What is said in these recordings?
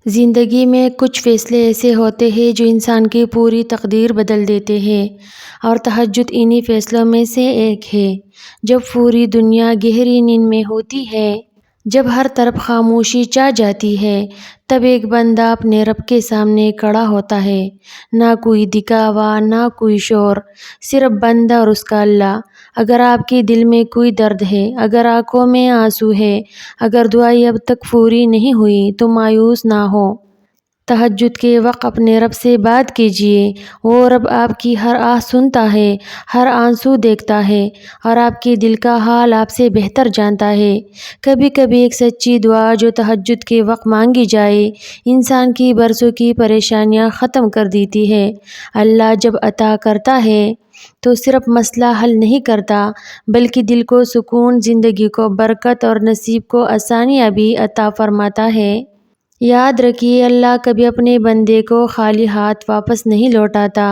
زندگی میں کچھ فیصلے ایسے ہوتے ہیں جو انسان کی پوری تقدیر بدل دیتے ہیں، اور تہجد انہی فیصلوں میں سے ایک ہے۔ جب پوری دنیا گہری نیند میں ہوتی ہے، جب ہر طرف خاموشی چھا جاتی ہے، تب ایک بندہ اپنے رب کے سامنے کھڑا ہوتا ہے۔ نہ کوئی دکھاوا، نہ کوئی شور، صرف بندہ اور اس کا اللہ۔ اگر آپ کے دل میں کوئی درد ہے، اگر آنکھوں میں آنسو ہے، اگر دعائیں اب تک پوری نہیں ہوئی، تو مایوس نہ ہو۔ تہجد کے وقت اپنے رب سے بات کیجئے۔ وہ رب آپ کی ہر آہ سنتا ہے، ہر آنسو دیکھتا ہے، اور آپ کے دل کا حال آپ سے بہتر جانتا ہے۔ کبھی کبھی ایک سچی دعا جو تہجد کے وقت مانگی جائے، انسان کی برسوں کی پریشانیاں ختم کر دیتی ہے۔ اللہ جب عطا کرتا ہے تو صرف مسئلہ حل نہیں کرتا، بلکہ دل کو سکون، زندگی کو برکت اور نصیب کو آسانیاں بھی عطا فرماتا ہے۔ یاد رکھیے، اللہ کبھی اپنے بندے کو خالی ہاتھ واپس نہیں لوٹاتا۔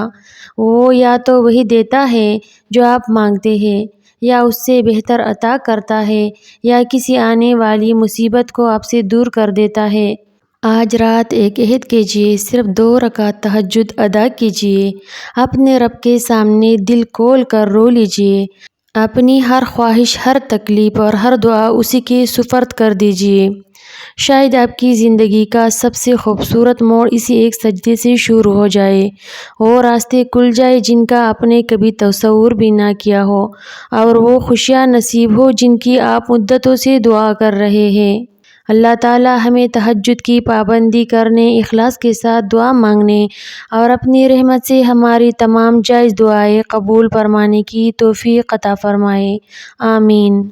وہ یا تو وہی دیتا ہے جو آپ مانگتے ہیں، یا اس سے بہتر عطا کرتا ہے، یا کسی آنے والی مصیبت کو آپ سے دور کر دیتا ہے۔ آج رات ایک عہد کیجئے، صرف 2 رکعت تہجد ادا کیجئے۔ اپنے رب کے سامنے دل کھول کر رو لیجئے۔ اپنی ہر خواہش، ہر تکلیف اور ہر دعا اسی کے سپرد کر دیجئے۔ شاید آپ کی زندگی کا سب سے خوبصورت موڑ اسی ایک سجدے سے شروع ہو جائے، وہ راستے کھل جائے جن کا آپ نے کبھی تصور بھی نہ کیا ہو، اور وہ خوشیاں نصیب ہو جن کی آپ مدتوں سے دعا کر رہے ہیں۔ اللہ تعالی ہمیں تہجد کی پابندی کرنے، اخلاص کے ساتھ دعا مانگنے اور اپنی رحمت سے ہماری تمام جائز دعائیں قبول فرمانے کی توفیق عطا فرمائے۔ آمین۔